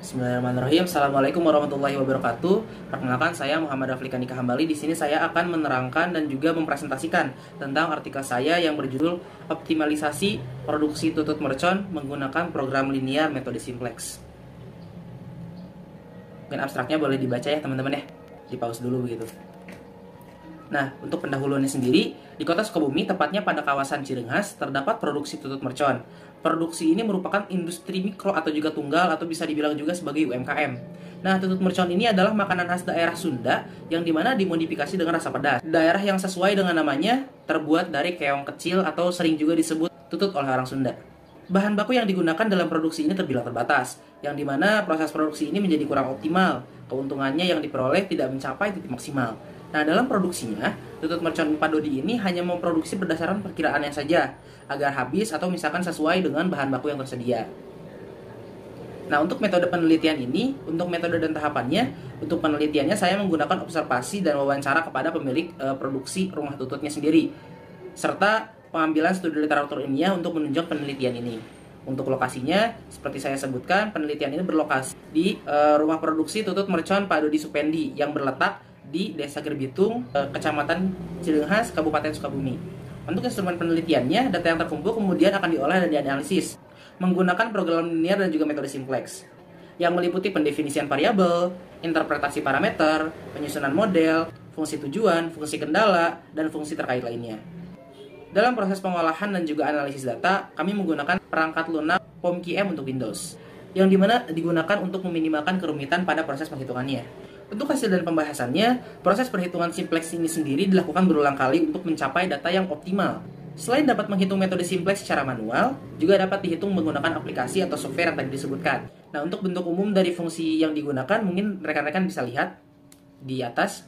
Bismillahirrahmanirrahim. Assalamualaikum warahmatullahi wabarakatuh. Perkenalkan, saya Muhammad Rafli Kanika Hambali. Di sini saya akan menerangkan dan juga mempresentasikan tentang artikel saya yang berjudul Optimalisasi Produksi Tutut Mercon Menggunakan Program Linear Metode Simplex. Mungkin abstraknya boleh dibaca ya teman-teman ya. Di pause dulu begitu. Nah, untuk pendahuluannya sendiri, di kota Sukabumi, tepatnya pada kawasan Cirenghas, terdapat produksi tutut mercon. Produksi ini merupakan industri mikro atau juga tunggal atau bisa dibilang juga sebagai UMKM. Nah, tutut mercon ini adalah makanan khas daerah Sunda yang dimana dimodifikasi dengan rasa pedas. Daerah yang sesuai dengan namanya terbuat dari keong kecil atau sering juga disebut tutut oleh orang Sunda. Bahan baku yang digunakan dalam produksi ini terbilang terbatas, yang dimana proses produksi ini menjadi kurang optimal. Keuntungannya yang diperoleh tidak mencapai titik maksimal. Nah, dalam produksinya, tutut mercon Pak Dodi ini hanya memproduksi berdasarkan perkiraannya saja, agar habis atau misalkan sesuai dengan bahan baku yang tersedia. Nah, untuk metode penelitian ini, untuk metode dan tahapannya, untuk penelitiannya saya menggunakan observasi dan wawancara kepada pemilik produksi rumah tututnya sendiri, serta pengambilan studi literatur ilmiah untuk menunjang penelitian ini. Untuk lokasinya, seperti saya sebutkan, penelitian ini berlokasi di rumah produksi tutut mercon Pak Dodi Supendi yang berletak di Desa Gerbitung, Kecamatan Cirenghas, Kabupaten Sukabumi. Untuk instrumen penelitiannya, data yang terkumpul kemudian akan diolah dan dianalisis menggunakan program linear dan juga metode simplex yang meliputi pendefinisian variabel, interpretasi parameter, penyusunan model, fungsi tujuan, fungsi kendala, dan fungsi terkait lainnya. Dalam proses pengolahan dan juga analisis data, kami menggunakan perangkat lunak POM-QM untuk Windows, yang dimana digunakan untuk meminimalkan kerumitan pada proses penghitungannya. Untuk hasil dan pembahasannya, proses perhitungan simplex ini sendiri dilakukan berulang kali untuk mencapai data yang optimal. Selain dapat menghitung metode simplex secara manual, juga dapat dihitung menggunakan aplikasi atau software yang tadi disebutkan. Nah, untuk bentuk umum dari fungsi yang digunakan, mungkin rekan-rekan bisa lihat di atas.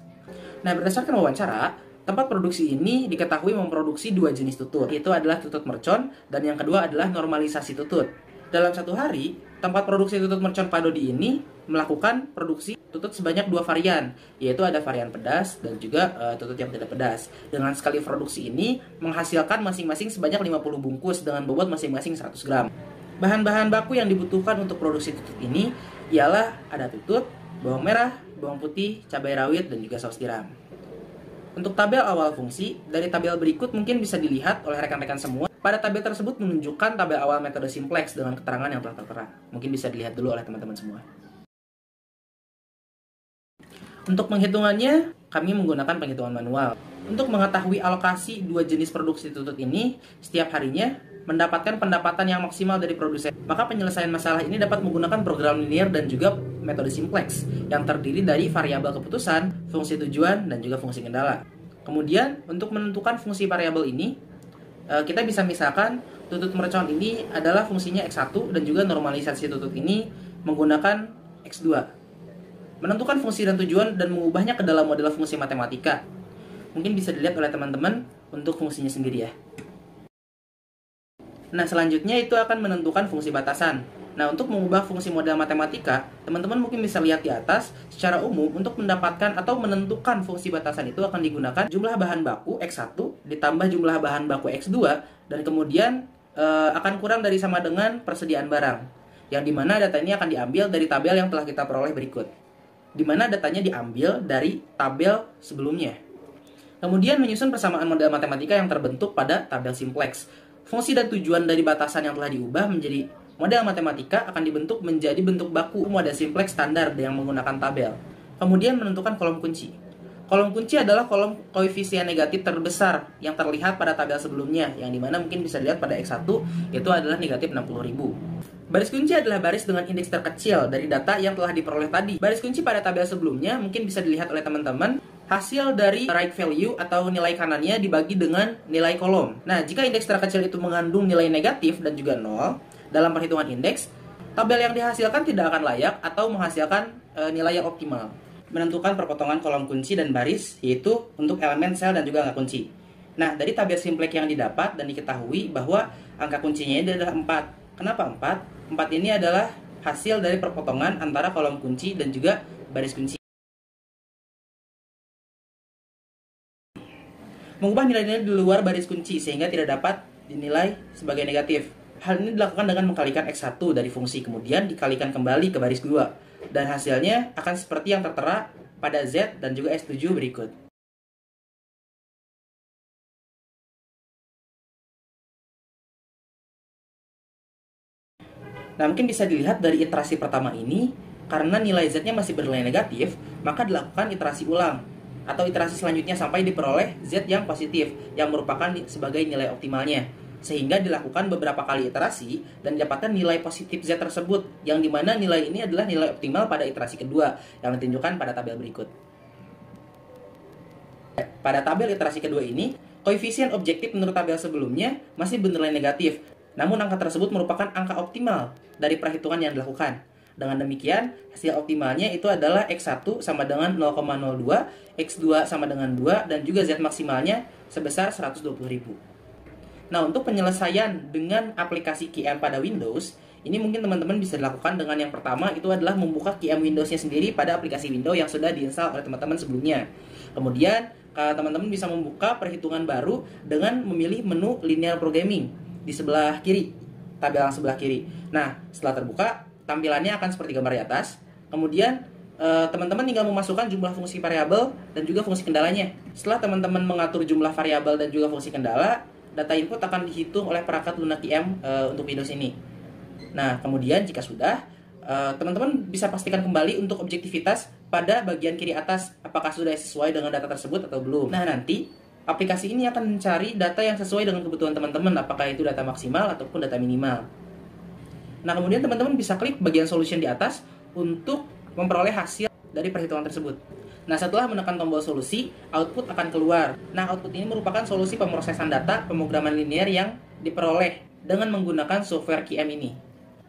Nah, berdasarkan wawancara, tempat produksi ini diketahui memproduksi dua jenis tutut, yaitu adalah tutut mercon dan yang kedua adalah normalisasi tutut. Dalam satu hari, tempat produksi tutut mercon Pak Dodi ini melakukan produksi tutut sebanyak 2 varian, yaitu ada varian pedas dan juga tutut yang tidak pedas. Dengan sekali produksi ini menghasilkan masing-masing sebanyak 50 bungkus dengan bobot masing-masing 100 gram. Bahan-bahan baku yang dibutuhkan untuk produksi tutut ini ialah ada tutut, bawang merah, bawang putih, cabai rawit, dan juga saus tiram. Untuk tabel awal fungsi, dari tabel berikut mungkin bisa dilihat oleh rekan-rekan semua. Pada tabel tersebut menunjukkan tabel awal metode simplex dengan keterangan yang telah tertera. Mungkin bisa dilihat dulu oleh teman-teman semua. Untuk penghitungannya, kami menggunakan penghitungan manual. Untuk mengetahui alokasi dua jenis produksi tutut ini, setiap harinya mendapatkan pendapatan yang maksimal dari produsen. Maka penyelesaian masalah ini dapat menggunakan program linear dan juga metode simplex yang terdiri dari variabel keputusan, fungsi tujuan, dan juga fungsi kendala. Kemudian, untuk menentukan fungsi variabel ini, kita bisa misalkan tutut mercon ini adalah fungsinya X1 dan juga normalisasi tutut ini menggunakan X2. Menentukan fungsi dan tujuan dan mengubahnya ke dalam model fungsi matematika. Mungkin bisa dilihat oleh teman-teman untuk fungsinya sendiri ya. Nah, selanjutnya itu akan menentukan fungsi batasan. Nah, untuk mengubah fungsi model matematika, teman-teman mungkin bisa lihat di atas. Secara umum, untuk mendapatkan atau menentukan fungsi batasan itu akan digunakan jumlah bahan baku X1 ditambah jumlah bahan baku X2 dan kemudian akan kurang dari sama dengan persediaan barang. Yang dimana data ini akan diambil dari tabel yang telah kita peroleh berikut. Dimana datanya diambil dari tabel sebelumnya. Kemudian menyusun persamaan model matematika yang terbentuk pada tabel simplex. Fungsi dan tujuan dari batasan yang telah diubah menjadi model matematika akan dibentuk menjadi bentuk baku model simplex standar yang menggunakan tabel. Kemudian menentukan kolom kunci. Kolom kunci adalah kolom koefisien negatif terbesar yang terlihat pada tabel sebelumnya, yang dimana mungkin bisa dilihat pada X1 itu adalah negatif 60.000. Baris kunci adalah baris dengan indeks terkecil dari data yang telah diperoleh tadi. Baris kunci pada tabel sebelumnya mungkin bisa dilihat oleh teman-teman hasil dari right value atau nilai kanannya dibagi dengan nilai kolom. Nah, jika indeks terkecil itu mengandung nilai negatif dan juga 0 dalam perhitungan indeks, tabel yang dihasilkan tidak akan layak atau menghasilkan nilai yang optimal. Menentukan perpotongan kolom kunci dan baris, yaitu untuk elemen sel dan juga angka kunci. Nah, dari tabel simplex yang didapat dan diketahui bahwa angka kuncinya ini adalah 4. Kenapa 4? 4 ini adalah hasil dari perpotongan antara kolom kunci dan juga baris kunci. Mengubah nilai-nilai di luar baris kunci sehingga tidak dapat dinilai sebagai negatif. Hal ini dilakukan dengan mengkalikan X1 dari fungsi, kemudian dikalikan kembali ke baris 2. Dan hasilnya akan seperti yang tertera pada Z dan juga S7 berikut. Nah, mungkin bisa dilihat dari iterasi pertama ini, karena nilai Z-nya masih bernilai negatif, maka dilakukan iterasi ulang atau iterasi selanjutnya sampai diperoleh Z yang positif, yang merupakan sebagai nilai optimalnya. Sehingga dilakukan beberapa kali iterasi dan didapatkan nilai positif Z tersebut, yang dimana nilai ini adalah nilai optimal pada iterasi kedua, yang ditunjukkan pada tabel berikut. Pada tabel iterasi kedua ini, koefisien objektif menurut tabel sebelumnya masih bernilai negatif, namun angka tersebut merupakan angka optimal dari perhitungan yang dilakukan. Dengan demikian, hasil optimalnya itu adalah X1 sama dengan 0,02, X2 sama dengan 2, dan juga Z maksimalnya sebesar 120.000. Nah, untuk penyelesaian dengan aplikasi QM pada Windows, ini mungkin teman-teman bisa dilakukan dengan yang pertama, itu adalah membuka QM Windows-nya sendiri pada aplikasi Windows yang sudah diinstal oleh teman-teman sebelumnya. Kemudian, teman-teman bisa membuka perhitungan baru dengan memilih menu Linear Programming di sebelah kiri, tabel yang sebelah kiri. Nah, setelah terbuka, tampilannya akan seperti gambar di atas. Kemudian, teman-teman tinggal memasukkan jumlah fungsi variabel dan juga fungsi kendalanya. Setelah teman-teman mengatur jumlah variabel dan juga fungsi kendala, data input akan dihitung oleh perangkat Luna QM untuk Windows ini. Nah, kemudian jika sudah, teman-teman bisa pastikan kembali untuk objektivitas pada bagian kiri atas, apakah sudah sesuai dengan data tersebut atau belum. Nah, nanti aplikasi ini akan mencari data yang sesuai dengan kebutuhan teman-teman, apakah itu data maksimal ataupun data minimal. Nah, kemudian teman-teman bisa klik bagian solution di atas untuk memperoleh hasil dari perhitungan tersebut. Nah, setelah menekan tombol solusi, output akan keluar. Nah, output ini merupakan solusi pemrosesan data pemrograman linear yang diperoleh dengan menggunakan software QM ini.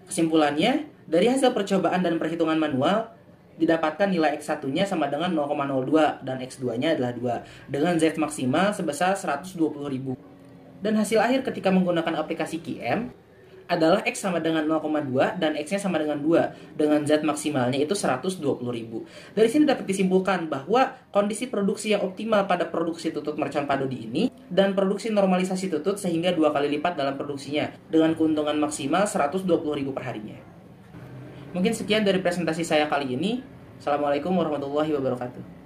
Kesimpulannya, dari hasil percobaan dan perhitungan manual, didapatkan nilai X1-nya sama dengan 0,02 dan X2-nya adalah 2 dengan Z maksimal sebesar 120.000. Dan hasil akhir ketika menggunakan aplikasi QM adalah X sama dengan 0,2 dan X-nya sama dengan 2 dengan Z maksimalnya itu 120.000. Dari sini dapat disimpulkan bahwa kondisi produksi yang optimal pada produksi tutut mercon Padodi ini dan produksi normalisasi tutut sehingga 2 kali lipat dalam produksinya dengan keuntungan maksimal 120.000 per harinya. Mungkin sekian dari presentasi saya kali ini. Assalamualaikum warahmatullahi wabarakatuh.